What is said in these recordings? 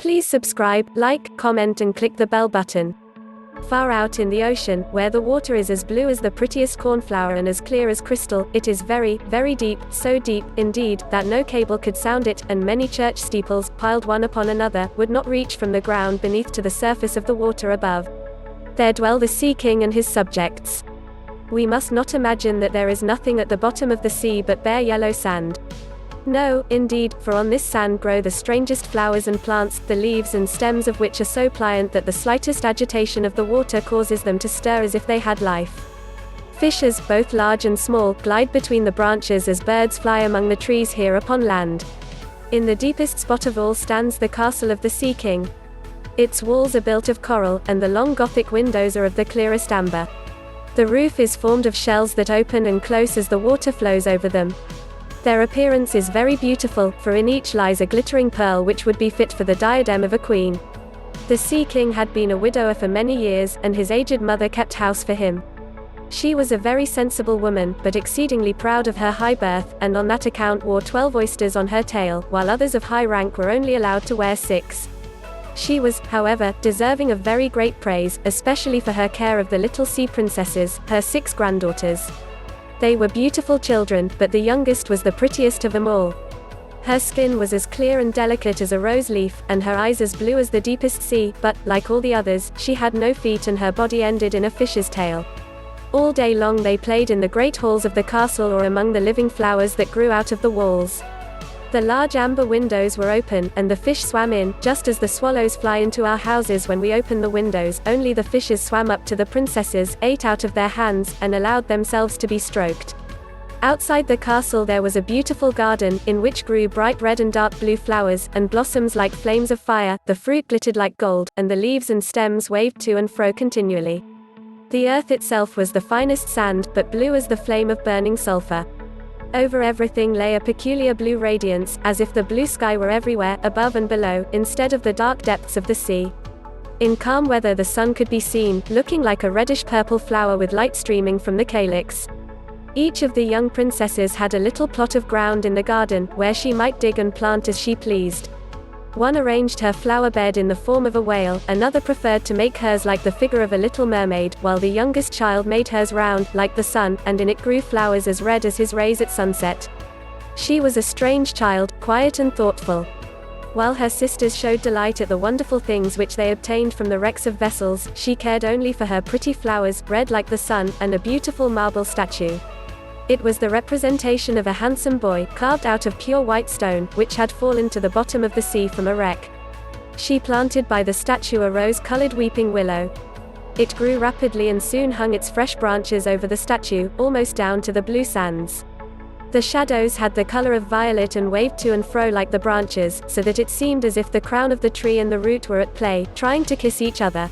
Please subscribe, like, comment and click the bell button. Far out in the ocean, where the water is as blue as the prettiest cornflower and as clear as crystal, it is very, very deep, so deep, indeed, that no cable could sound it, and many church steeples, piled one upon another, would not reach from the ground beneath to the surface of the water above. There dwell the Sea King and his subjects. We must not imagine that there is nothing at the bottom of the sea but bare yellow sand. No, indeed, for on this sand grow the strangest flowers and plants, the leaves and stems of which are so pliant that the slightest agitation of the water causes them to stir as if they had life. Fishes, both large and small, glide between the branches as birds fly among the trees here upon land. In the deepest spot of all stands the castle of the Sea King. Its walls are built of coral, and the long Gothic windows are of the clearest amber. The roof is formed of shells that open and close as the water flows over them. Their appearance is very beautiful, for in each lies a glittering pearl which would be fit for the diadem of a queen. The Sea King had been a widower for many years, and his aged mother kept house for him. She was a very sensible woman, but exceedingly proud of her high birth, and on that account wore 12 oysters on her tail, while others of high rank were only allowed to wear 6. She was, however, deserving of very great praise, especially for her care of the little sea princesses, her 6 granddaughters. They were beautiful children, but the youngest was the prettiest of them all. Her skin was as clear and delicate as a rose leaf, and her eyes as blue as the deepest sea, but, like all the others, she had no feet and her body ended in a fish's tail. All day long they played in the great halls of the castle or among the living flowers that grew out of the walls. The large amber windows were open, and the fish swam in, just as the swallows fly into our houses when we open the windows, only the fishes swam up to the princesses, ate out of their hands, and allowed themselves to be stroked. Outside the castle there was a beautiful garden, in which grew bright red and dark blue flowers, and blossoms like flames of fire, the fruit glittered like gold, and the leaves and stems waved to and fro continually. The earth itself was the finest sand, but blue as the flame of burning sulfur. Over everything lay a peculiar blue radiance, as if the blue sky were everywhere, above and below, instead of the dark depths of the sea. In calm weather the sun could be seen, looking like a reddish-purple flower with light streaming from the calyx. Each of the young princesses had a little plot of ground in the garden, where she might dig and plant as she pleased. One arranged her flower bed in the form of a whale, another preferred to make hers like the figure of a little mermaid, while the youngest child made hers round, like the sun, and in it grew flowers as red as his rays at sunset. She was a strange child, quiet and thoughtful. While her sisters showed delight at the wonderful things which they obtained from the wrecks of vessels, she cared only for her pretty flowers, red like the sun, and a beautiful marble statue. It was the representation of a handsome boy, carved out of pure white stone, which had fallen to the bottom of the sea from a wreck. She planted by the statue a rose-colored weeping willow. It grew rapidly and soon hung its fresh branches over the statue, almost down to the blue sands. The shadows had the color of violet and waved to and fro like the branches, so that it seemed as if the crown of the tree and the root were at play, trying to kiss each other.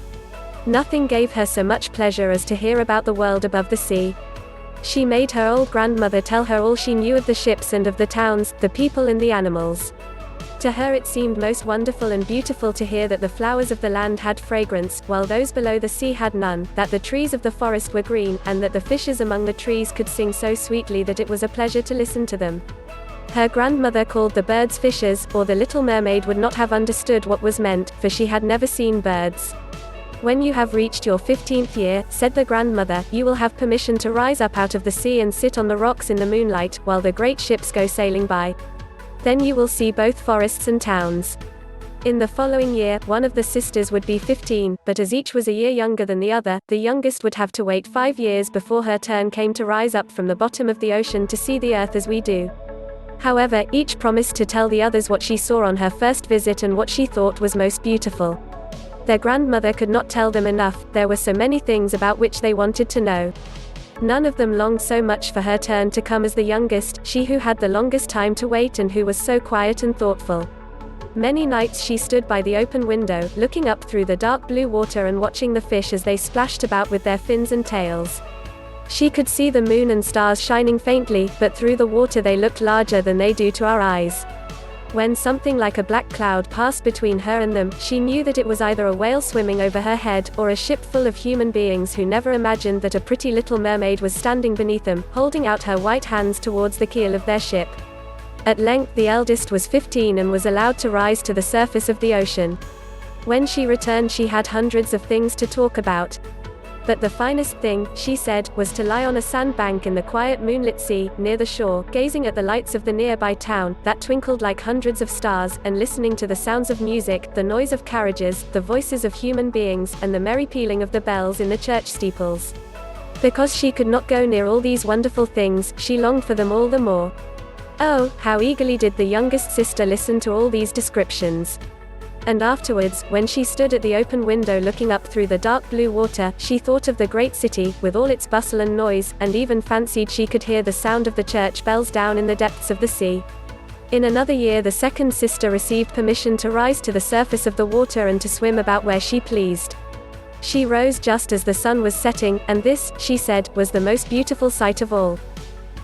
Nothing gave her so much pleasure as to hear about the world above the sea. She made her old grandmother tell her all she knew of the ships and of the towns, the people and the animals. To her it seemed most wonderful and beautiful to hear that the flowers of the land had fragrance, while those below the sea had none, that the trees of the forest were green, and that the fishes among the trees could sing so sweetly that it was a pleasure to listen to them. Her grandmother called the birds fishes, or the little mermaid would not have understood what was meant, for she had never seen birds. "When you have reached your 15th year," said the grandmother, "you will have permission to rise up out of the sea and sit on the rocks in the moonlight, while the great ships go sailing by. Then you will see both forests and towns." In the following year, one of the sisters would be 15, but as each was a year younger than the other, the youngest would have to wait 5 years before her turn came to rise up from the bottom of the ocean to see the earth as we do. However, each promised to tell the others what she saw on her first visit and what she thought was most beautiful. Their grandmother could not tell them enough, there were so many things about which they wanted to know. None of them longed so much for her turn to come as the youngest, she who had the longest time to wait and who was so quiet and thoughtful. Many nights she stood by the open window, looking up through the dark blue water and watching the fish as they splashed about with their fins and tails. She could see the moon and stars shining faintly, but through the water they looked larger than they do to our eyes. When something like a black cloud passed between her and them, she knew that it was either a whale swimming over her head, or a ship full of human beings who never imagined that a pretty little mermaid was standing beneath them, holding out her white hands towards the keel of their ship. At length the eldest was 15 and was allowed to rise to the surface of the ocean. When she returned she had hundreds of things to talk about. But the finest thing, she said, was to lie on a sandbank in the quiet moonlit sea, near the shore, gazing at the lights of the nearby town, that twinkled like hundreds of stars, and listening to the sounds of music, the noise of carriages, the voices of human beings, and the merry pealing of the bells in the church steeples. Because she could not go near all these wonderful things, she longed for them all the more. Oh, how eagerly did the youngest sister listen to all these descriptions. And afterwards, when she stood at the open window looking up through the dark blue water, she thought of the great city, with all its bustle and noise, and even fancied she could hear the sound of the church bells down in the depths of the sea. In another year the second sister received permission to rise to the surface of the water and to swim about where she pleased. She rose just as the sun was setting, and this, she said, was the most beautiful sight of all.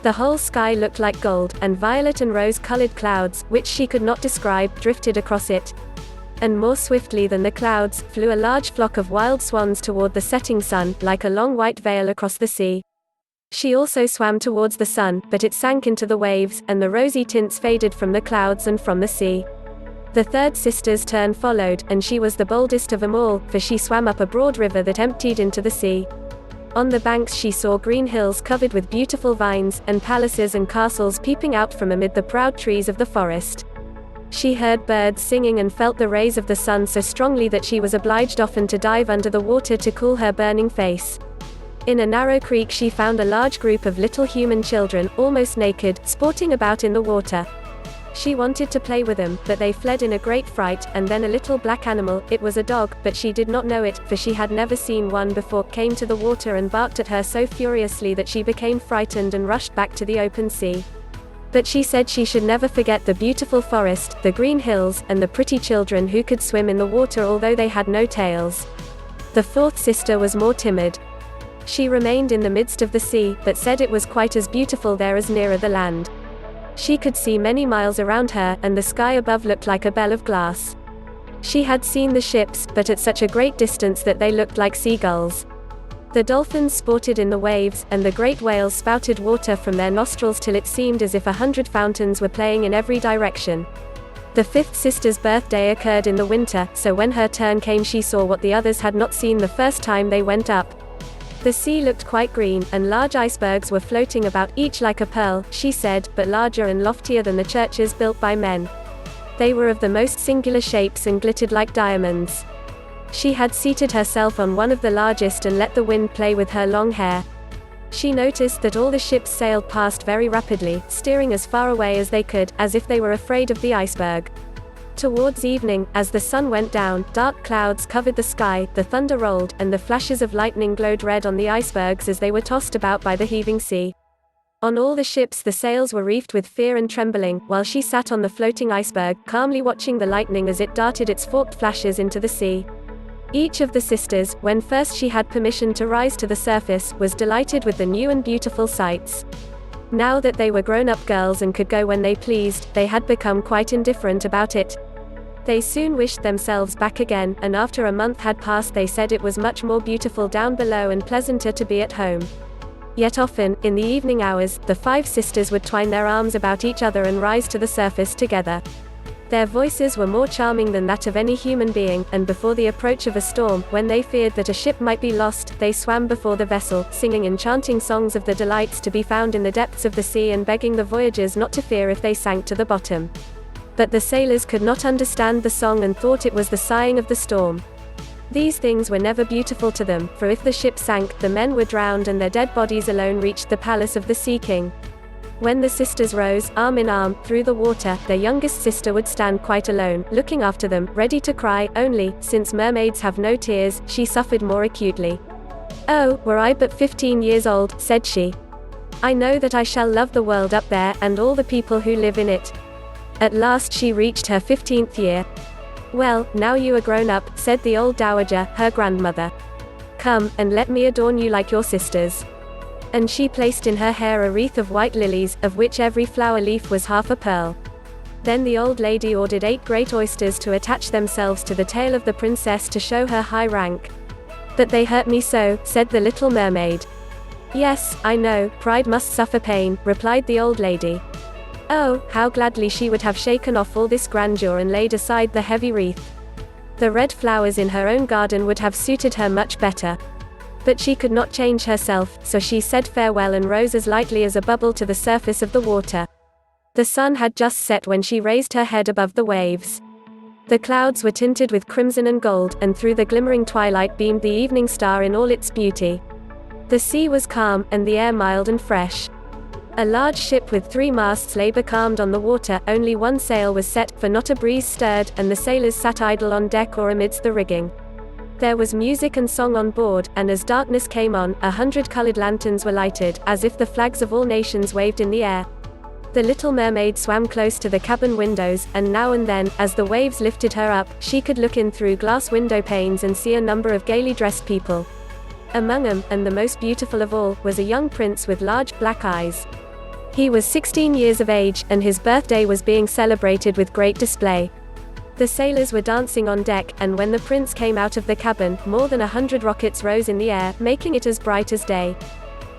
The whole sky looked like gold, and violet and rose-colored clouds, which she could not describe, drifted across it. And more swiftly than the clouds, flew a large flock of wild swans toward the setting sun, like a long white veil across the sea. She also swam towards the sun, but it sank into the waves, and the rosy tints faded from the clouds and from the sea. The third sister's turn followed, and she was the boldest of them all, for she swam up a broad river that emptied into the sea. On the banks she saw green hills covered with beautiful vines, and palaces and castles peeping out from amid the proud trees of the forest. She heard birds singing and felt the rays of the sun so strongly that she was obliged often to dive under the water to cool her burning face. In a narrow creek she found a large group of little human children, almost naked, sporting about in the water. She wanted to play with them, but they fled in a great fright, and then a little black animal, it was a dog, but she did not know it, for she had never seen one before, came to the water and barked at her so furiously that she became frightened and rushed back to the open sea. But she said she should never forget the beautiful forest, the green hills, and the pretty children who could swim in the water although they had no tails. The fourth sister was more timid. She remained in the midst of the sea, but said it was quite as beautiful there as nearer the land. She could see many miles around her, and the sky above looked like a bell of glass. She had seen the ships, but at such a great distance that they looked like seagulls. The dolphins sported in the waves, and the great whales spouted water from their nostrils till it seemed as if 100 fountains were playing in every direction. The fifth sister's birthday occurred in the winter, so when her turn came she saw what the others had not seen the first time they went up. The sea looked quite green, and large icebergs were floating about, each like a pearl, she said, but larger and loftier than the churches built by men. They were of the most singular shapes and glittered like diamonds. She had seated herself on one of the largest and let the wind play with her long hair. She noticed that all the ships sailed past very rapidly, steering as far away as they could, as if they were afraid of the iceberg. Towards evening, as the sun went down, dark clouds covered the sky, the thunder rolled, and the flashes of lightning glowed red on the icebergs as they were tossed about by the heaving sea. On all the ships the sails were reefed with fear and trembling, while she sat on the floating iceberg, calmly watching the lightning as it darted its forked flashes into the sea. Each of the sisters, when first she had permission to rise to the surface, was delighted with the new and beautiful sights. Now that they were grown-up girls and could go when they pleased, they had become quite indifferent about it. They soon wished themselves back again, and after a month had passed they said it was much more beautiful down below and pleasanter to be at home. Yet often, in the evening hours, the 5 sisters would twine their arms about each other and rise to the surface together. Their voices were more charming than that of any human being, and before the approach of a storm, when they feared that a ship might be lost, they swam before the vessel, singing enchanting songs of the delights to be found in the depths of the sea and begging the voyagers not to fear if they sank to the bottom. But the sailors could not understand the song and thought it was the sighing of the storm. These things were never beautiful to them, for if the ship sank, the men were drowned and their dead bodies alone reached the palace of the Sea King. When the sisters rose, arm in arm, through the water, their youngest sister would stand quite alone, looking after them, ready to cry, only, since mermaids have no tears, she suffered more acutely. "Oh, were I but 15 years old," said she. "I know that I shall love the world up there, and all the people who live in it." At last she reached her 15th year. "Well, now you are grown up," said the old dowager, her grandmother. "Come, and let me adorn you like your sisters." And she placed in her hair a wreath of white lilies, of which every flower leaf was half a pearl. Then the old lady ordered 8 great oysters to attach themselves to the tail of the princess to show her high rank. "But they hurt me so," said the little mermaid. "Yes, I know, pride must suffer pain," replied the old lady. Oh, how gladly she would have shaken off all this grandeur and laid aside the heavy wreath. The red flowers in her own garden would have suited her much better. But she could not change herself, so she said farewell and rose as lightly as a bubble to the surface of the water. The sun had just set when she raised her head above the waves. The clouds were tinted with crimson and gold, and through the glimmering twilight beamed the evening star in all its beauty. The sea was calm, and the air mild and fresh. A large ship with 3 masts lay becalmed on the water, only one sail was set, for not a breeze stirred, and the sailors sat idle on deck or amidst the rigging. There was music and song on board, and as darkness came on, 100 colored lanterns were lighted, as if the flags of all nations waved in the air. The little mermaid swam close to the cabin windows, and now and then, as the waves lifted her up, she could look in through glass window panes and see a number of gaily dressed people. Among them, and the most beautiful of all, was a young prince with large, black eyes. He was 16 years of age, and his birthday was being celebrated with great display. The sailors were dancing on deck, and when the prince came out of the cabin, more than 100 rockets rose in the air, making it as bright as day.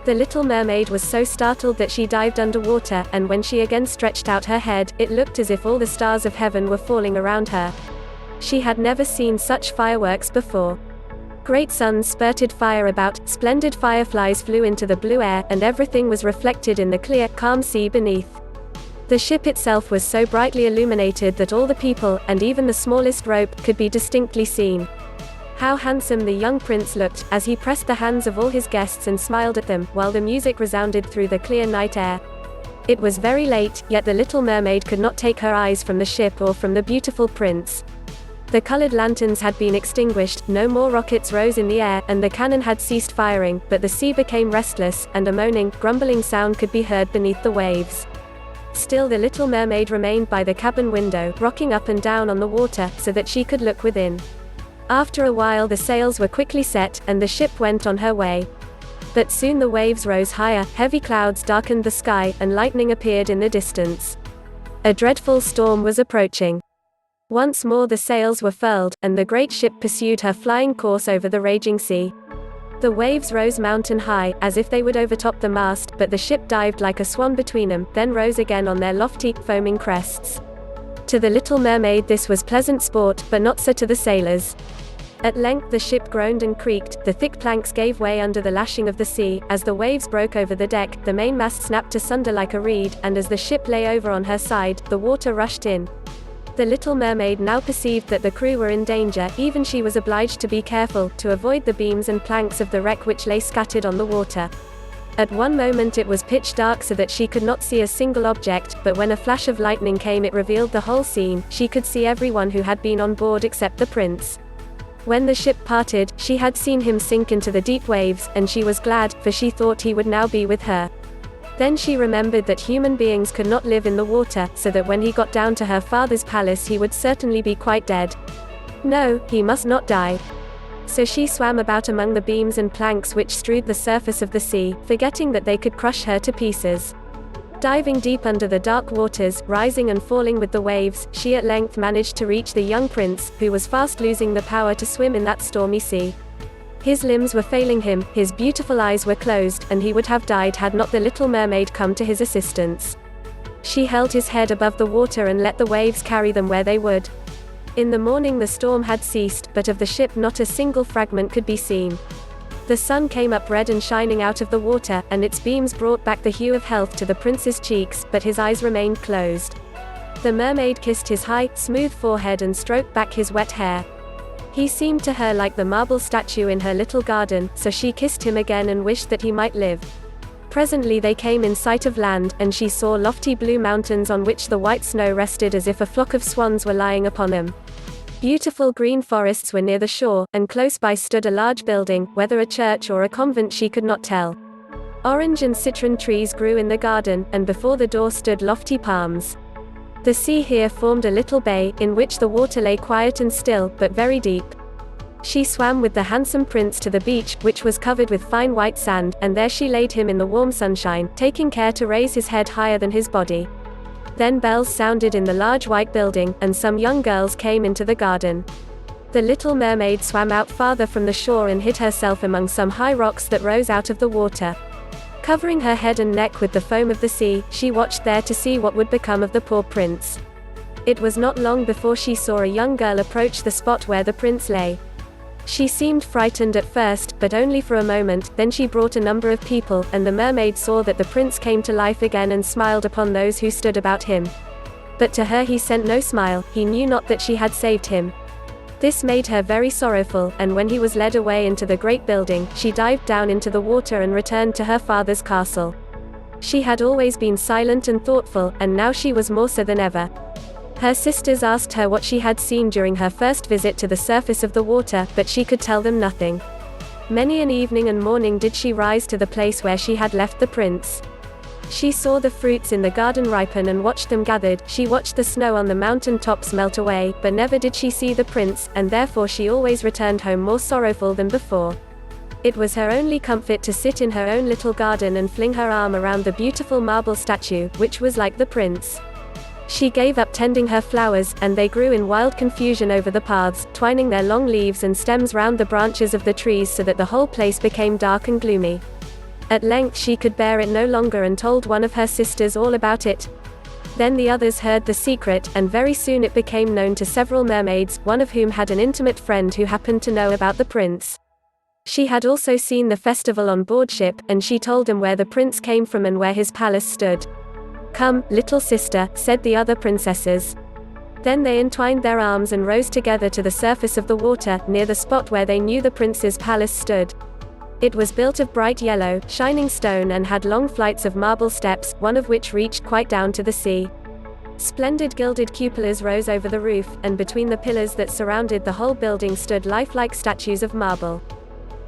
The little mermaid was so startled that she dived underwater, and when she again stretched out her head, it looked as if all the stars of heaven were falling around her. She had never seen such fireworks before. Great suns spurted fire about, splendid fireflies flew into the blue air, and everything was reflected in the clear, calm sea beneath. The ship itself was so brightly illuminated that all the people, and even the smallest rope, could be distinctly seen. How handsome the young prince looked, as he pressed the hands of all his guests and smiled at them, while the music resounded through the clear night air. It was very late, yet the little mermaid could not take her eyes from the ship or from the beautiful prince. The colored lanterns had been extinguished, no more rockets rose in the air, and the cannon had ceased firing, but the sea became restless, and a moaning, grumbling sound could be heard beneath the waves. Still the little mermaid remained by the cabin window, rocking up and down on the water, so that she could look within. After a while the sails were quickly set, and the ship went on her way. But soon the waves rose higher, heavy clouds darkened the sky, and lightning appeared in the distance. A dreadful storm was approaching. Once more the sails were furled, and the great ship pursued her flying course over the raging sea. The waves rose mountain high, as if they would overtop the mast, but the ship dived like a swan between them, then rose again on their lofty, foaming crests. To the little mermaid this was pleasant sport, but not so to the sailors. At length the ship groaned and creaked, the thick planks gave way under the lashing of the sea, as the waves broke over the deck, the mainmast snapped asunder like a reed, and as the ship lay over on her side, the water rushed in. The little mermaid now perceived that the crew were in danger, even she was obliged to be careful, to avoid the beams and planks of the wreck which lay scattered on the water. At one moment it was pitch dark so that she could not see a single object, but when a flash of lightning came it revealed the whole scene, she could see everyone who had been on board except the prince. When the ship parted, she had seen him sink into the deep waves, and she was glad, for she thought he would now be with her. Then she remembered that human beings could not live in the water, so that when he got down to her father's palace he would certainly be quite dead. No, he must not die. So she swam about among the beams and planks which strewed the surface of the sea, forgetting that they could crush her to pieces. Diving deep under the dark waters, rising and falling with the waves, she at length managed to reach the young prince, who was fast losing the power to swim in that stormy sea. His limbs were failing him, his beautiful eyes were closed, and he would have died had not the little mermaid come to his assistance. She held his head above the water and let the waves carry them where they would. In the morning the storm had ceased, but of the ship not a single fragment could be seen. The sun came up red and shining out of the water, and its beams brought back the hue of health to the prince's cheeks, but his eyes remained closed. The mermaid kissed his high, smooth forehead and stroked back his wet hair. He seemed to her like the marble statue in her little garden, so she kissed him again and wished that he might live. Presently they came in sight of land, and she saw lofty blue mountains on which the white snow rested as if a flock of swans were lying upon them. Beautiful green forests were near the shore, and close by stood a large building, whether a church or a convent she could not tell. Orange and citron trees grew in the garden, and before the door stood lofty palms. The sea here formed a little bay, in which the water lay quiet and still, but very deep. She swam with the handsome prince to the beach, which was covered with fine white sand, and there she laid him in the warm sunshine, taking care to raise his head higher than his body. Then bells sounded in the large white building, and some young girls came into the garden. The little mermaid swam out farther from the shore and hid herself among some high rocks that rose out of the water. Covering her head and neck with the foam of the sea, she watched there to see what would become of the poor prince. It was not long before she saw a young girl approach the spot where the prince lay. She seemed frightened at first, but only for a moment. Then she brought a number of people, and the mermaid saw that the prince came to life again and smiled upon those who stood about him. But to her he sent no smile, he knew not that she had saved him. This made her very sorrowful, and when he was led away into the great building, she dived down into the water and returned to her father's castle. She had always been silent and thoughtful, and now she was more so than ever. Her sisters asked her what she had seen during her first visit to the surface of the water, but she could tell them nothing. Many an evening and morning did she rise to the place where she had left the prince. She saw the fruits in the garden ripen and watched them gathered, she watched the snow on the mountain tops melt away, but never did she see the prince, and therefore she always returned home more sorrowful than before. It was her only comfort to sit in her own little garden and fling her arm around the beautiful marble statue, which was like the prince. She gave up tending her flowers, and they grew in wild confusion over the paths, twining their long leaves and stems round the branches of the trees so that the whole place became dark and gloomy. At length she could bear it no longer and told one of her sisters all about it. Then the others heard the secret, and very soon it became known to several mermaids, one of whom had an intimate friend who happened to know about the prince. She had also seen the festival on board ship, and she told them where the prince came from and where his palace stood. "Come, little sister," said the other princesses. Then they entwined their arms and rose together to the surface of the water, near the spot where they knew the prince's palace stood. It was built of bright yellow, shining stone and had long flights of marble steps, one of which reached quite down to the sea. Splendid gilded cupolas rose over the roof, and between the pillars that surrounded the whole building stood lifelike statues of marble.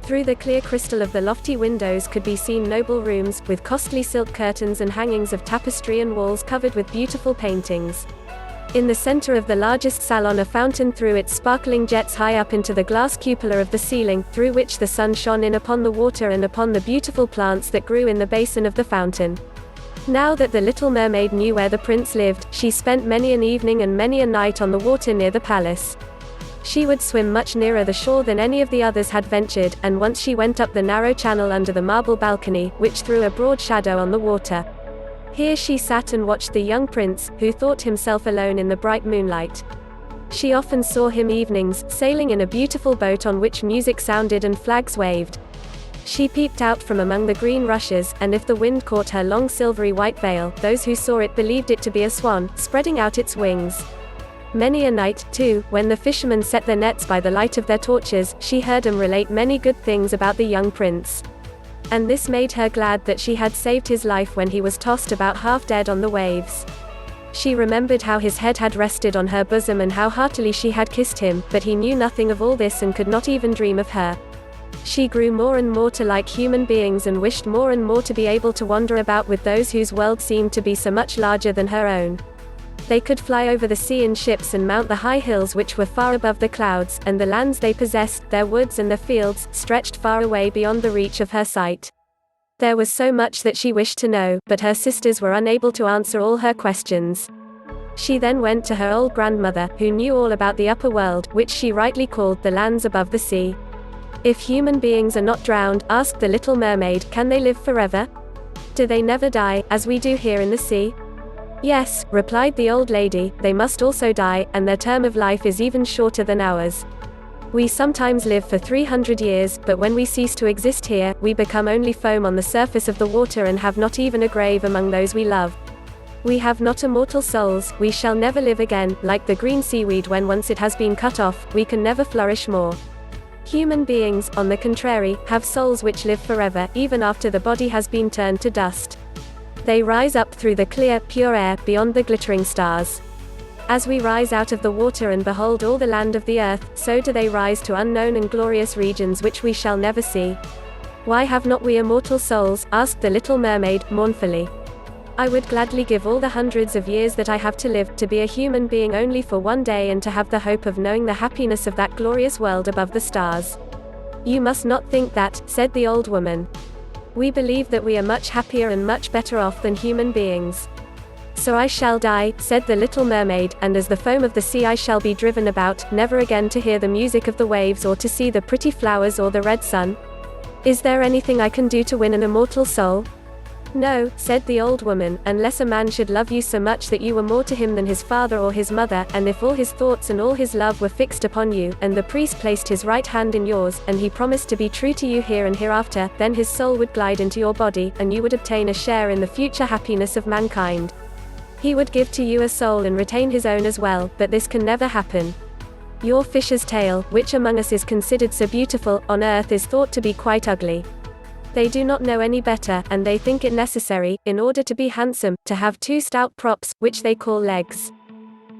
Through the clear crystal of the lofty windows could be seen noble rooms, with costly silk curtains and hangings of tapestry and walls covered with beautiful paintings. In the center of the largest salon a fountain threw its sparkling jets high up into the glass cupola of the ceiling, through which the sun shone in upon the water and upon the beautiful plants that grew in the basin of the fountain. Now that the little mermaid knew where the prince lived, she spent many an evening and many a night on the water near the palace. She would swim much nearer the shore than any of the others had ventured, and once she went up the narrow channel under the marble balcony, which threw a broad shadow on the water. Here she sat and watched the young prince, who thought himself alone in the bright moonlight. She often saw him evenings, sailing in a beautiful boat on which music sounded and flags waved. She peeped out from among the green rushes, and if the wind caught her long silvery white veil, those who saw it believed it to be a swan, spreading out its wings. Many a night, too, when the fishermen set their nets by the light of their torches, she heard them relate many good things about the young prince. And this made her glad that she had saved his life when he was tossed about half dead on the waves. She remembered how his head had rested on her bosom and how heartily she had kissed him, but he knew nothing of all this and could not even dream of her. She grew more and more to like human beings and wished more and more to be able to wander about with those whose world seemed to be so much larger than her own. They could fly over the sea in ships and mount the high hills which were far above the clouds, and the lands they possessed, their woods and their fields, stretched far away beyond the reach of her sight. There was so much that she wished to know, but her sisters were unable to answer all her questions. She then went to her old grandmother, who knew all about the upper world, which she rightly called the lands above the sea. "If human beings are not drowned," asked the little mermaid, "can they live forever? Do they never die, as we do here in the sea?" "Yes," replied the old lady, "they must also die, and their term of life is even shorter than ours. We sometimes live for 300 years, but when we cease to exist here, we become only foam on the surface of the water and have not even a grave among those we love. We have not immortal souls, we shall never live again, like the green seaweed when once it has been cut off, we can never flourish more. Human beings, on the contrary, have souls which live forever, even after the body has been turned to dust. They rise up through the clear, pure air, beyond the glittering stars. As we rise out of the water and behold all the land of the earth, so do they rise to unknown and glorious regions which we shall never see. Why have not we immortal souls?" asked the little mermaid, mournfully. "I would gladly give all the hundreds of years that I have to live, to be a human being only for one day and to have the hope of knowing the happiness of that glorious world above the stars." "You must not think that," said the old woman. "We believe that we are much happier and much better off than human beings. So I shall die," said the little mermaid, "and as the foam of the sea I shall be driven about, never again to hear the music of the waves or to see the pretty flowers or the red sun. Is there anything I can do to win an immortal soul?" No, said the old woman, unless a man should love you so much that you were more to him than his father or his mother, and if all his thoughts and all his love were fixed upon you, and the priest placed his right hand in yours, and he promised to be true to you here and hereafter, then his soul would glide into your body, and you would obtain a share in the future happiness of mankind. He would give to you a soul and retain his own as well, but this can never happen. Your fish's tail, which among us is considered so beautiful, on earth is thought to be quite ugly. They do not know any better, and they think it necessary, in order to be handsome, to have two stout props, which they call legs.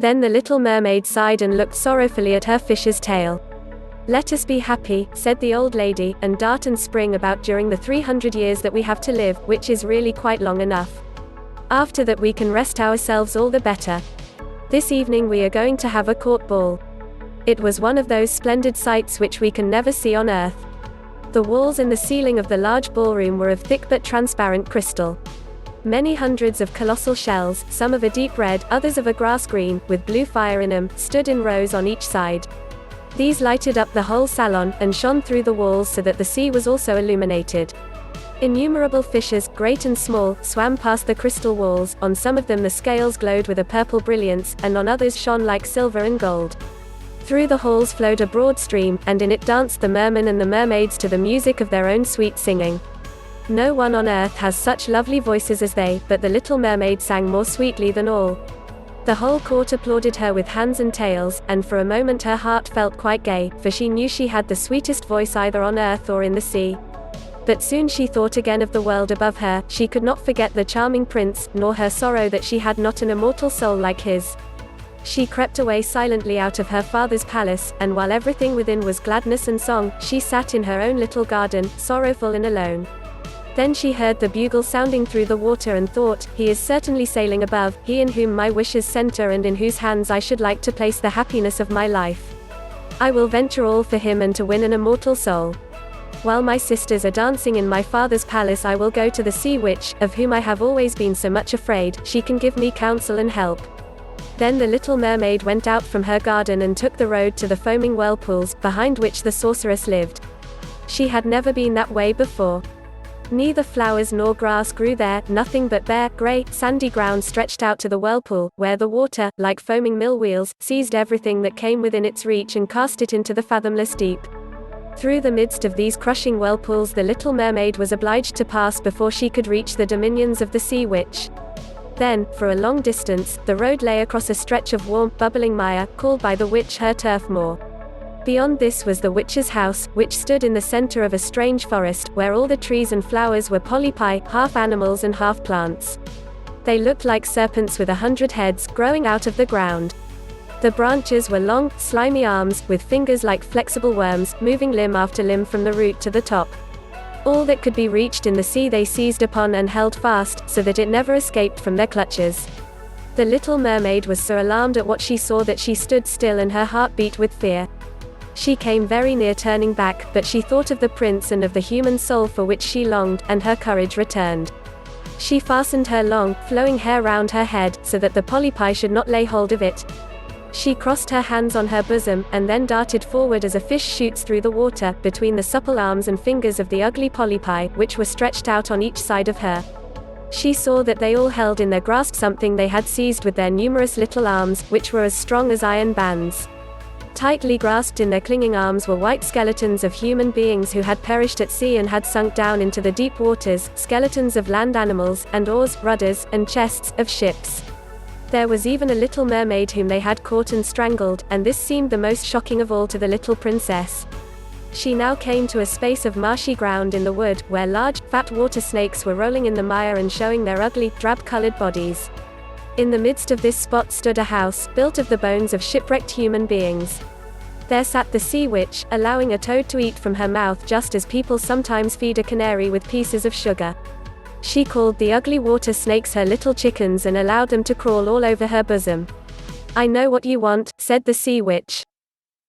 Then the little mermaid sighed and looked sorrowfully at her fish's tail. Let us be happy, said the old lady, and dart and spring about during the 300 years that we have to live, which is really quite long enough. After that we can rest ourselves all the better. This evening we are going to have a court ball. It was one of those splendid sights which we can never see on earth. The walls and the ceiling of the large ballroom were of thick but transparent crystal. Many hundreds of colossal shells, some of a deep red, others of a grass green, with blue fire in them, stood in rows on each side. These lighted up the whole salon, and shone through the walls so that the sea was also illuminated. Innumerable fishes, great and small, swam past the crystal walls, on some of them the scales glowed with a purple brilliance, and on others shone like silver and gold. Through the halls flowed a broad stream, and in it danced the mermen and the mermaids to the music of their own sweet singing. No one on earth has such lovely voices as they, but the little mermaid sang more sweetly than all. The whole court applauded her with hands and tails, and for a moment her heart felt quite gay, for she knew she had the sweetest voice either on earth or in the sea. But soon she thought again of the world above her, she could not forget the charming prince, nor her sorrow that she had not an immortal soul like his. She crept away silently out of her father's palace, and while everything within was gladness and song, she sat in her own little garden, sorrowful and alone. Then she heard the bugle sounding through the water and thought, he is certainly sailing above, he in whom my wishes center and in whose hands I should like to place the happiness of my life. I will venture all for him and to win an immortal soul. While my sisters are dancing in my father's palace I will go to the sea witch, of whom I have always been so much afraid, she can give me counsel and help. Then the little mermaid went out from her garden and took the road to the foaming whirlpools, behind which the sorceress lived. She had never been that way before. Neither flowers nor grass grew there, nothing but bare, grey, sandy ground stretched out to the whirlpool, where the water, like foaming mill wheels, seized everything that came within its reach and cast it into the fathomless deep. Through the midst of these crushing whirlpools the little mermaid was obliged to pass before she could reach the dominions of the sea witch. Then, for a long distance, the road lay across a stretch of warm, bubbling mire, called by the witch her turf moor. Beyond this was the witch's house, which stood in the center of a strange forest, where all the trees and flowers were polypi, half animals and half plants. They looked like serpents with 100 heads, growing out of the ground. The branches were long, slimy arms, with fingers like flexible worms, moving limb after limb from the root to the top. All that could be reached in the sea they seized upon and held fast, so that it never escaped from their clutches. The little mermaid was so alarmed at what she saw that she stood still and her heart beat with fear. She came very near turning back, but she thought of the prince and of the human soul for which she longed, and her courage returned. She fastened her long, flowing hair round her head, so that the polypi should not lay hold of it. She crossed her hands on her bosom, and then darted forward as a fish shoots through the water, between the supple arms and fingers of the ugly polypi, which were stretched out on each side of her. She saw that they all held in their grasp something they had seized with their numerous little arms, which were as strong as iron bands. Tightly grasped in their clinging arms were white skeletons of human beings who had perished at sea and had sunk down into the deep waters, skeletons of land animals, and oars, rudders, and chests, of ships. There was even a little mermaid whom they had caught and strangled, and this seemed the most shocking of all to the little princess. She now came to a space of marshy ground in the wood, where large, fat water snakes were rolling in the mire and showing their ugly, drab-colored bodies. In the midst of this spot stood a house, built of the bones of shipwrecked human beings. There sat the sea witch, allowing a toad to eat from her mouth just as people sometimes feed a canary with pieces of sugar. She called the ugly water snakes her little chickens and allowed them to crawl all over her bosom. I know what you want, said the sea witch.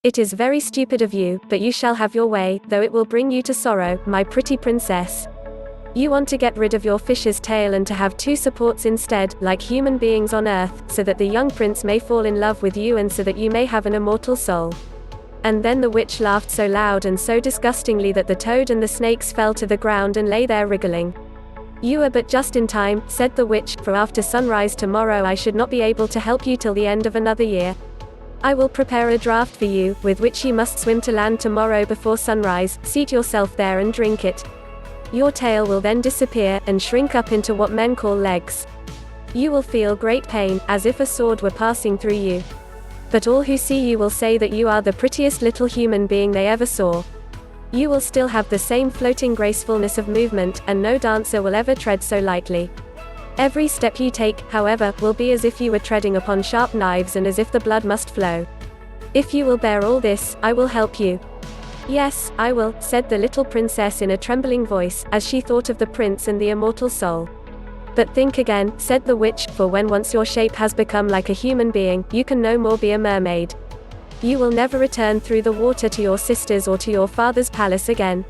It is very stupid of you, but you shall have your way, though it will bring you to sorrow, my pretty princess. You want to get rid of your fish's tail and to have two supports instead, like human beings on earth, so that the young prince may fall in love with you and so that you may have an immortal soul. And then the witch laughed so loud and so disgustingly that the toad and the snakes fell to the ground and lay there wriggling. You are but just in time, said the witch, for after sunrise tomorrow I should not be able to help you till the end of another year. I will prepare a draught for you, with which you must swim to land tomorrow before sunrise, seat yourself there and drink it. Your tail will then disappear, and shrink up into what men call legs. You will feel great pain, as if a sword were passing through you. But all who see you will say that you are the prettiest little human being they ever saw. You will still have the same floating gracefulness of movement, and no dancer will ever tread so lightly. Every step you take, however, will be as if you were treading upon sharp knives and as if the blood must flow. If you will bear all this, I will help you. Yes, I will, said the little princess in a trembling voice, as she thought of the prince and the immortal soul. But think again, said the witch, for when once your shape has become like a human being, you can no more be a mermaid. You will never return through the water to your sisters or to your father's palace again.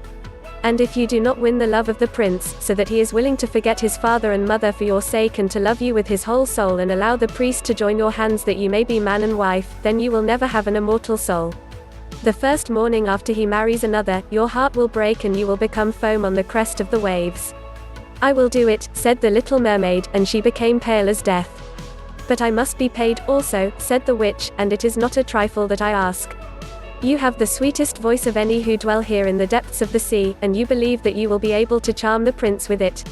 And if you do not win the love of the prince, so that he is willing to forget his father and mother for your sake and to love you with his whole soul and allow the priest to join your hands that you may be man and wife, then you will never have an immortal soul. The first morning after he marries another, your heart will break and you will become foam on the crest of the waves. I will do it, said the little mermaid, and she became pale as death. But I must be paid, also, said the witch, and it is not a trifle that I ask. You have the sweetest voice of any who dwell here in the depths of the sea, and you believe that you will be able to charm the prince with it.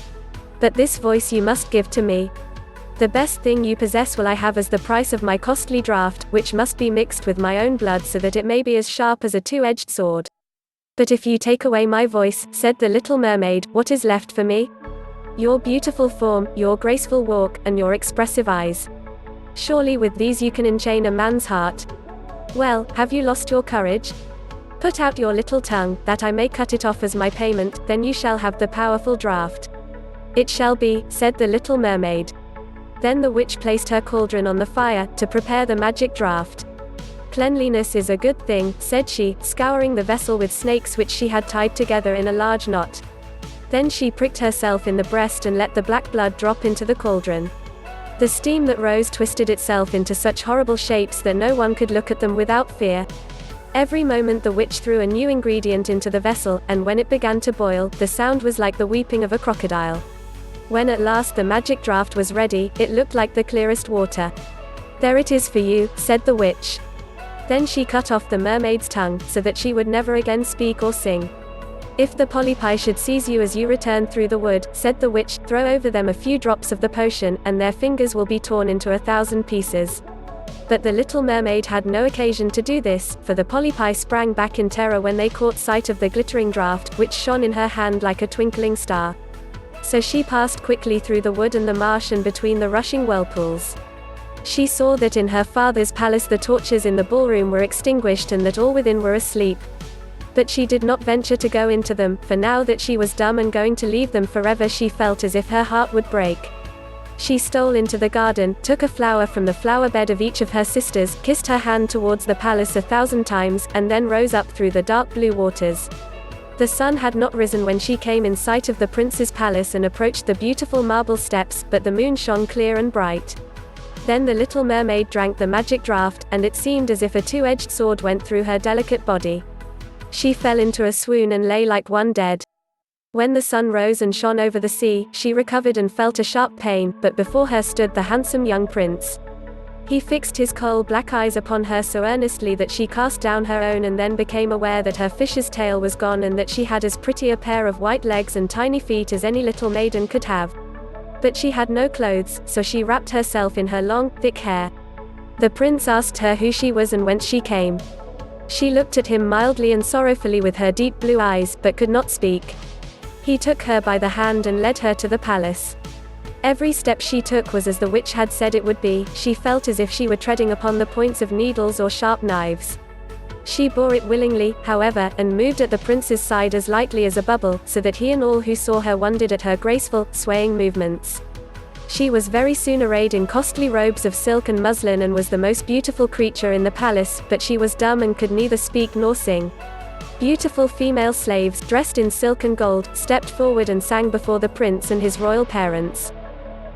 But this voice you must give to me. The best thing you possess will I have as the price of my costly draught, which must be mixed with my own blood so that it may be as sharp as a two-edged sword. But if you take away my voice, said the little mermaid, what is left for me? Your beautiful form, your graceful walk, and your expressive eyes. Surely with these you can enchain a man's heart. Well, have you lost your courage? Put out your little tongue, that I may cut it off as my payment, then you shall have the powerful draught. It shall be, said the little mermaid. Then the witch placed her cauldron on the fire, to prepare the magic draught. Cleanliness is a good thing, said she, scouring the vessel with snakes which she had tied together in a large knot. Then she pricked herself in the breast and let the black blood drop into the cauldron. The steam that rose twisted itself into such horrible shapes that no one could look at them without fear. Every moment the witch threw a new ingredient into the vessel, and when it began to boil, the sound was like the weeping of a crocodile. When at last the magic draught was ready, it looked like the clearest water. There it is for you, said the witch. Then she cut off the mermaid's tongue, so that she would never again speak or sing. If the polypi should seize you as you return through the wood, said the witch, throw over them a few drops of the potion, and their fingers will be torn into 1,000 pieces. But the little mermaid had no occasion to do this, for the polypi sprang back in terror when they caught sight of the glittering draught, which shone in her hand like a twinkling star. So she passed quickly through the wood and the marsh and between the rushing whirlpools. She saw that in her father's palace the torches in the ballroom were extinguished and that all within were asleep. But she did not venture to go into them, for now that she was dumb and going to leave them forever she felt as if her heart would break. She stole into the garden, took a flower from the flower bed of each of her sisters, kissed her hand towards the palace 1,000 times, and then rose up through the dark blue waters. The sun had not risen when she came in sight of the prince's palace and approached the beautiful marble steps, but the moon shone clear and bright. Then the little mermaid drank the magic draught, and it seemed as if a two-edged sword went through her delicate body. She fell into a swoon and lay like one dead. When the sun rose and shone over the sea, she recovered and felt a sharp pain, but before her stood the handsome young prince. He fixed his coal-black eyes upon her so earnestly that she cast down her own and then became aware that her fish's tail was gone and that she had as pretty a pair of white legs and tiny feet as any little maiden could have. But she had no clothes, so she wrapped herself in her long, thick hair. The prince asked her who she was and whence she came. She looked at him mildly and sorrowfully with her deep blue eyes, but could not speak. He took her by the hand and led her to the palace. Every step she took was as the witch had said it would be. She felt as if she were treading upon the points of needles or sharp knives. She bore it willingly, however, and moved at the prince's side as lightly as a bubble, so that he and all who saw her wondered at her graceful, swaying movements. She was very soon arrayed in costly robes of silk and muslin and was the most beautiful creature in the palace, but she was dumb and could neither speak nor sing. Beautiful female slaves, dressed in silk and gold, stepped forward and sang before the prince and his royal parents.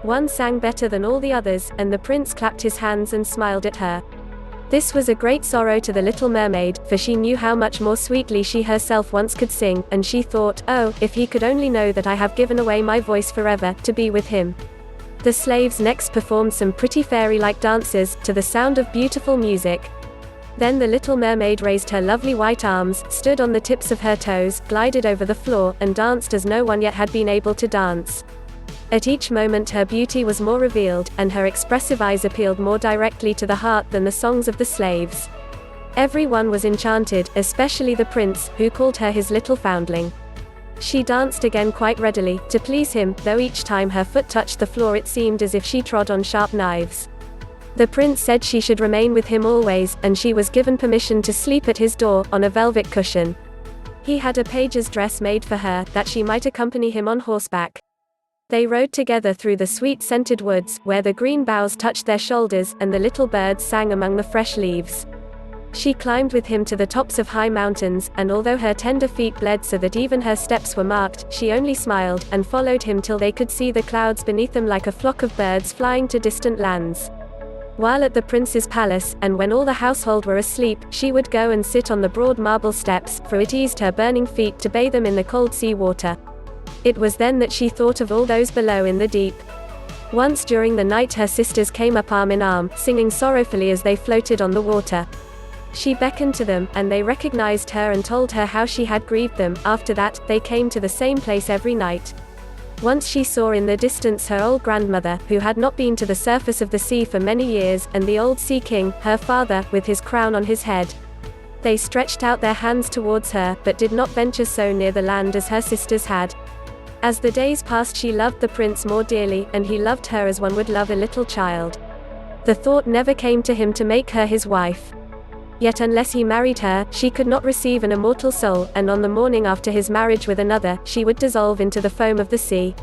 One sang better than all the others, and the prince clapped his hands and smiled at her. This was a great sorrow to the little mermaid, for she knew how much more sweetly she herself once could sing, and she thought, oh, if he could only know that I have given away my voice forever, to be with him. The slaves next performed some pretty fairy-like dances, to the sound of beautiful music. Then the little mermaid raised her lovely white arms, stood on the tips of her toes, glided over the floor, and danced as no one yet had been able to dance. At each moment her beauty was more revealed, and her expressive eyes appealed more directly to the heart than the songs of the slaves. Everyone was enchanted, especially the prince, who called her his little foundling. She danced again quite readily, to please him, though each time her foot touched the floor it seemed as if she trod on sharp knives. The prince said she should remain with him always, and she was given permission to sleep at his door, on a velvet cushion. He had a page's dress made for her, that she might accompany him on horseback. They rode together through the sweet-scented woods, where the green boughs touched their shoulders, and the little birds sang among the fresh leaves. She climbed with him to the tops of high mountains, and although her tender feet bled so that even her steps were marked, she only smiled, and followed him till they could see the clouds beneath them like a flock of birds flying to distant lands. While at the prince's palace, and when all the household were asleep, she would go and sit on the broad marble steps, for it eased her burning feet to bathe them in the cold sea water. It was then that she thought of all those below in the deep. Once during the night her sisters came up arm in arm, singing sorrowfully as they floated on the water. She beckoned to them, and they recognized her and told her how she had grieved them. After that, they came to the same place every night. Once she saw in the distance her old grandmother, who had not been to the surface of the sea for many years, and the old sea king, her father, with his crown on his head. They stretched out their hands towards her, but did not venture so near the land as her sisters had. As the days passed she loved the prince more dearly, and he loved her as one would love a little child. The thought never came to him to make her his wife. Yet unless he married her, she could not receive an immortal soul, and on the morning after his marriage with another, she would dissolve into the foam of the sea.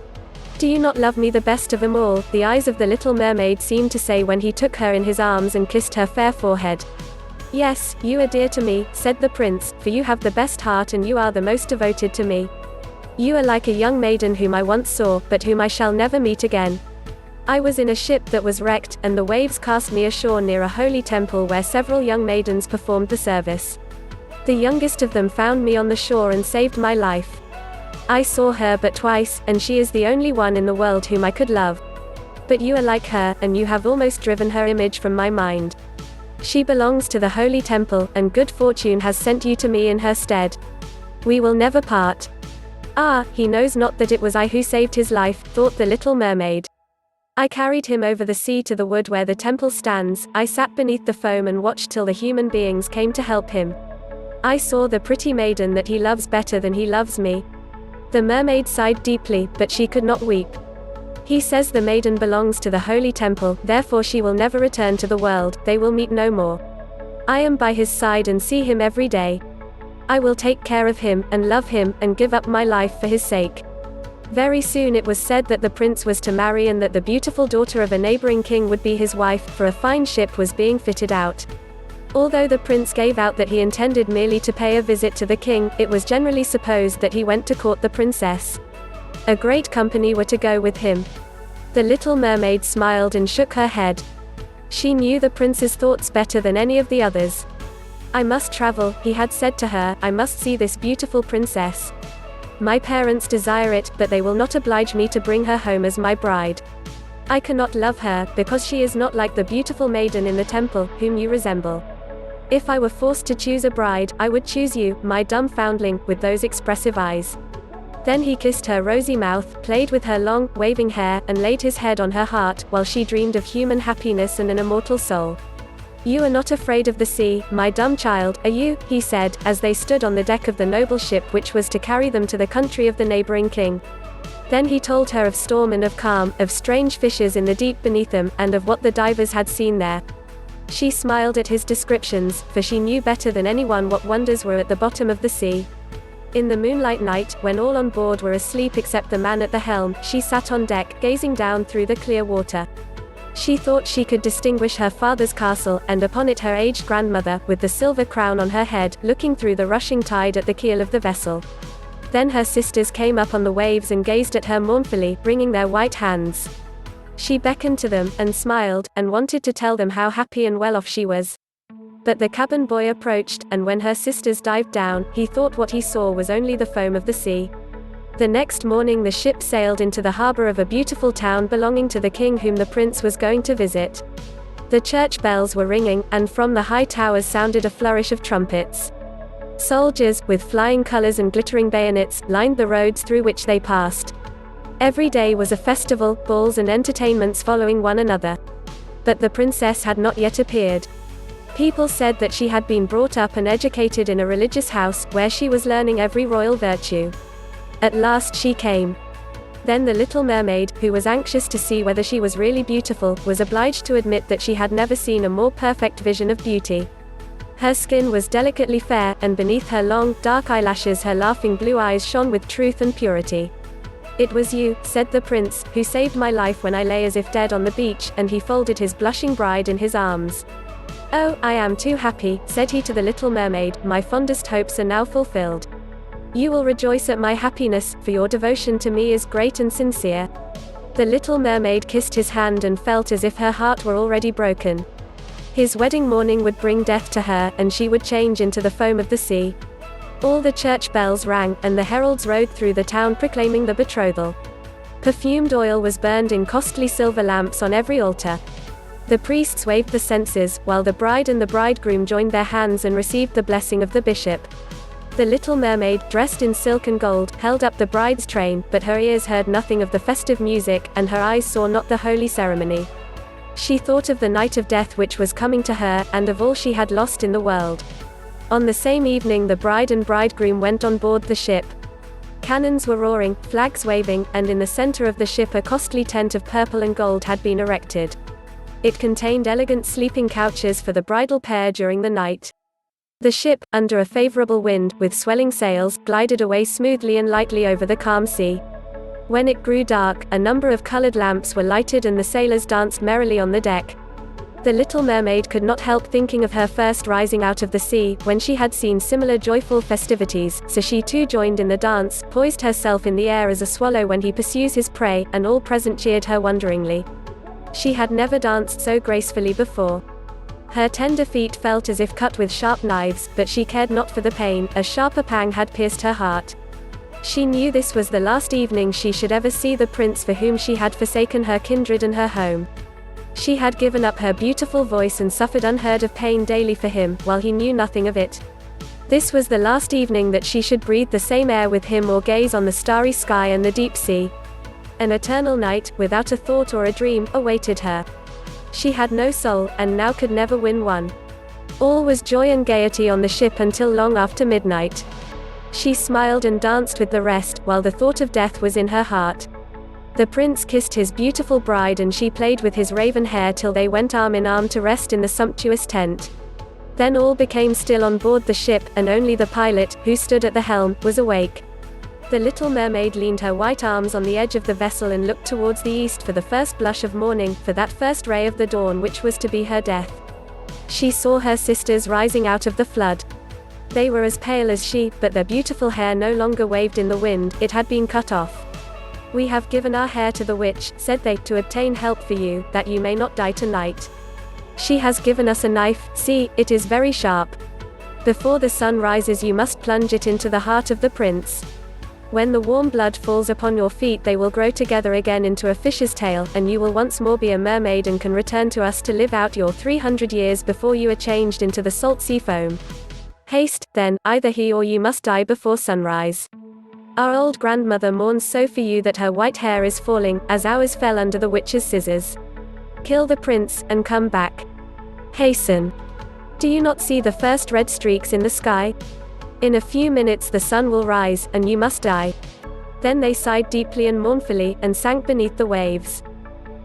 Do you not love me the best of them all? The eyes of the little mermaid seemed to say when he took her in his arms and kissed her fair forehead. Yes, you are dear to me, said the prince, for you have the best heart and you are the most devoted to me. You are like a young maiden whom I once saw, but whom I shall never meet again. I was in a ship that was wrecked, and the waves cast me ashore near a holy temple where several young maidens performed the service. The youngest of them found me on the shore and saved my life. I saw her but twice, and she is the only one in the world whom I could love. But you are like her, and you have almost driven her image from my mind. She belongs to the holy temple, and good fortune has sent you to me in her stead. We will never part. Ah, he knows not that it was I who saved his life, thought the little mermaid. I carried him over the sea to the wood where the temple stands. I sat beneath the foam and watched till the human beings came to help him. I saw the pretty maiden that he loves better than he loves me. The mermaid sighed deeply, but she could not weep. He says the maiden belongs to the holy temple, therefore she will never return to the world, they will meet no more. I am by his side and see him every day. I will take care of him, and love him, and give up my life for his sake. Very soon it was said that the prince was to marry and that the beautiful daughter of a neighboring king would be his wife, for a fine ship was being fitted out. Although the prince gave out that he intended merely to pay a visit to the king, it was generally supposed that he went to court the princess. A great company were to go with him. The little mermaid smiled and shook her head. She knew the prince's thoughts better than any of the others. I must travel, he had said to her, I must see this beautiful princess. My parents desire it, but they will not oblige me to bring her home as my bride. I cannot love her, because she is not like the beautiful maiden in the temple, whom you resemble. If I were forced to choose a bride, I would choose you, my dumb foundling, with those expressive eyes. Then he kissed her rosy mouth, played with her long, waving hair, and laid his head on her heart, while she dreamed of human happiness and an immortal soul. You are not afraid of the sea, my dumb child, are you? He said, as they stood on the deck of the noble ship which was to carry them to the country of the neighboring king. Then he told her of storm and of calm, of strange fishes in the deep beneath them, and of what the divers had seen there. She smiled at his descriptions, for she knew better than anyone what wonders were at the bottom of the sea. In the moonlight night, when all on board were asleep except the man at the helm, she sat on deck, gazing down through the clear water. She thought she could distinguish her father's castle, and upon it her aged grandmother, with the silver crown on her head, looking through the rushing tide at the keel of the vessel. Then her sisters came up on the waves and gazed at her mournfully, wringing their white hands. She beckoned to them, and smiled, and wanted to tell them how happy and well off she was. But the cabin boy approached, and when her sisters dived down, he thought what he saw was only the foam of the sea. The next morning the ship sailed into the harbor of a beautiful town belonging to the king whom the prince was going to visit. The church bells were ringing, and from the high towers sounded a flourish of trumpets. Soldiers, with flying colors and glittering bayonets, lined the roads through which they passed. Every day was a festival, balls and entertainments following one another. But the princess had not yet appeared. People said that she had been brought up and educated in a religious house, where she was learning every royal virtue. At last she came. Then the little mermaid, who was anxious to see whether she was really beautiful, was obliged to admit that she had never seen a more perfect vision of beauty. Her skin was delicately fair, and beneath her long, dark eyelashes her laughing blue eyes shone with truth and purity. "It was you," said the prince, "who saved my life when I lay as if dead on the beach," and he folded his blushing bride in his arms. "Oh, I am too happy," said he to the little mermaid, "my fondest hopes are now fulfilled. You will rejoice at my happiness, for your devotion to me is great and sincere." The little mermaid kissed his hand and felt as if her heart were already broken. His wedding morning would bring death to her, and she would change into the foam of the sea. All the church bells rang, and the heralds rode through the town proclaiming the betrothal. Perfumed oil was burned in costly silver lamps on every altar. The priests waved the censers, while the bride and the bridegroom joined their hands and received the blessing of the bishop. The little mermaid, dressed in silk and gold, held up the bride's train, but her ears heard nothing of the festive music, and her eyes saw not the holy ceremony. She thought of the night of death which was coming to her, and of all she had lost in the world. On the same evening the bride and bridegroom went on board the ship. Cannons were roaring, flags waving, and in the center of the ship a costly tent of purple and gold had been erected. It contained elegant sleeping couches for the bridal pair during the night. The ship, under a favorable wind, with swelling sails, glided away smoothly and lightly over the calm sea. When it grew dark, a number of colored lamps were lighted and the sailors danced merrily on the deck. The little mermaid could not help thinking of her first rising out of the sea, when she had seen similar joyful festivities, so she too joined in the dance, poised herself in the air as a swallow when he pursues his prey, and all present cheered her wonderingly. She had never danced so gracefully before. Her tender feet felt as if cut with sharp knives, but she cared not for the pain, a sharper pang had pierced her heart. She knew this was the last evening she should ever see the prince for whom she had forsaken her kindred and her home. She had given up her beautiful voice and suffered unheard of pain daily for him, while he knew nothing of it. This was the last evening that she should breathe the same air with him or gaze on the starry sky and the deep sea. An eternal night, without a thought or a dream, awaited her. She had no soul, and now could never win one. All was joy and gaiety on the ship until long after midnight. She smiled and danced with the rest, while the thought of death was in her heart. The prince kissed his beautiful bride and she played with his raven hair till they went arm in arm to rest in the sumptuous tent. Then all became still on board the ship, and only the pilot, who stood at the helm, was awake. The little mermaid leaned her white arms on the edge of the vessel and looked towards the east for the first blush of morning, for that first ray of the dawn which was to be her death. She saw her sisters rising out of the flood. They were as pale as she, but their beautiful hair no longer waved in the wind, it had been cut off. "We have given our hair to the witch," said they, "to obtain help for you, that you may not die tonight. She has given us a knife, see, it is very sharp. Before the sun rises you must plunge it into the heart of the prince. When the warm blood falls upon your feet they will grow together again into a fish's tail, and you will once more be a mermaid and can return to us to live out your 300 years before you are changed into the salt sea foam. Haste, then, either he or you must die before sunrise. Our old grandmother mourns so for you that her white hair is falling, as ours fell under the witch's scissors. Kill the prince, and come back. Hasten. Do you not see the first red streaks in the sky? In a few minutes the sun will rise, and you must die." Then they sighed deeply and mournfully, and sank beneath the waves.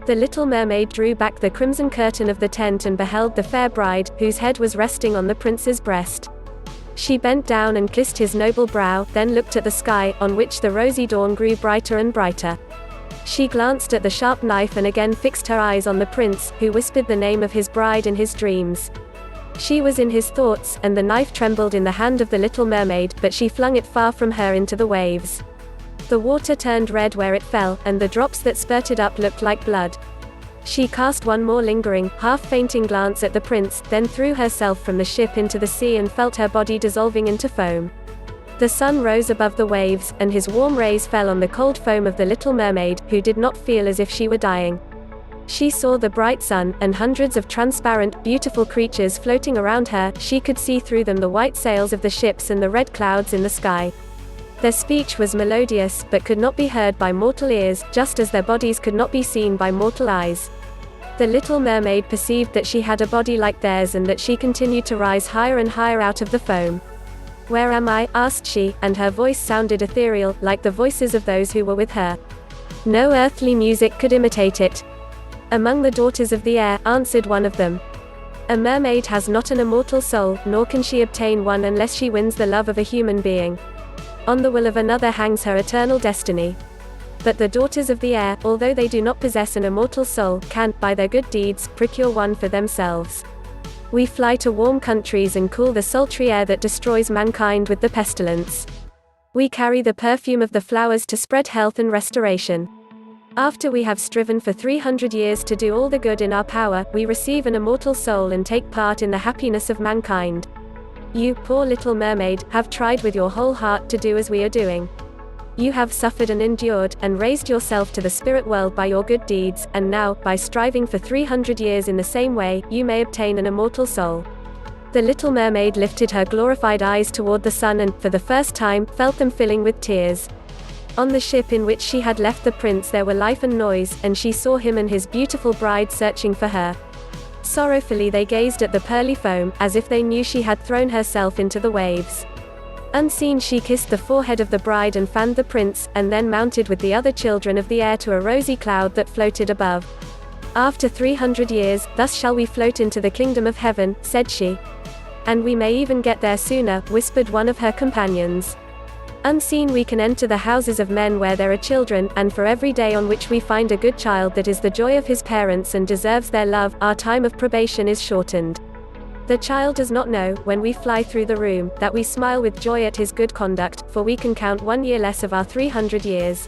The little mermaid drew back the crimson curtain of the tent and beheld the fair bride, whose head was resting on the prince's breast. She bent down and kissed his noble brow, then looked at the sky, on which the rosy dawn grew brighter and brighter. She glanced at the sharp knife and again fixed her eyes on the prince, who whispered the name of his bride in his dreams. She was in his thoughts, and the knife trembled in the hand of the little mermaid, but she flung it far from her into the waves. The water turned red where it fell, and the drops that spurted up looked like blood. She cast one more lingering, half-fainting glance at the prince, then threw herself from the ship into the sea and felt her body dissolving into foam. The sun rose above the waves, and his warm rays fell on the cold foam of the little mermaid, who did not feel as if she were dying. She saw the bright sun, and hundreds of transparent, beautiful creatures floating around her. She could see through them the white sails of the ships and the red clouds in the sky. Their speech was melodious, but could not be heard by mortal ears, just as their bodies could not be seen by mortal eyes. The little mermaid perceived that she had a body like theirs and that she continued to rise higher and higher out of the foam. "Where am I?" asked she, and her voice sounded ethereal, like the voices of those who were with her. No earthly music could imitate it. "Among the daughters of the air," answered one of them. "A mermaid has not an immortal soul, nor can she obtain one unless she wins the love of a human being. On the will of another hangs her eternal destiny. But the daughters of the air, although they do not possess an immortal soul, can, by their good deeds, procure one for themselves. We fly to warm countries and cool the sultry air that destroys mankind with the pestilence. We carry the perfume of the flowers to spread health and restoration. After we have striven for 300 years to do all the good in our power, we receive an immortal soul and take part in the happiness of mankind. You, poor little mermaid, have tried with your whole heart to do as we are doing. You have suffered and endured, and raised yourself to the spirit world by your good deeds, and now, by striving for 300 years in the same way, you may obtain an immortal soul." The little mermaid lifted her glorified eyes toward the sun and, for the first time, felt them filling with tears. On the ship in which she had left the prince there were life and noise, and she saw him and his beautiful bride searching for her. Sorrowfully they gazed at the pearly foam, as if they knew she had thrown herself into the waves. Unseen she kissed the forehead of the bride and fanned the prince, and then mounted with the other children of the air to a rosy cloud that floated above. "After 300 years, thus shall we float into the kingdom of heaven," said she. "And we may even get there sooner," whispered one of her companions. "Unseen we can enter the houses of men where there are children, and for every day on which we find a good child that is the joy of his parents and deserves their love, our time of probation is shortened. The child does not know, when we fly through the room, that we smile with joy at his good conduct, for we can count 1 year less of our 300 years.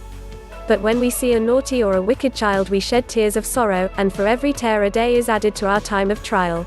But when we see a naughty or a wicked child we shed tears of sorrow, and for every tear a day is added to our time of trial."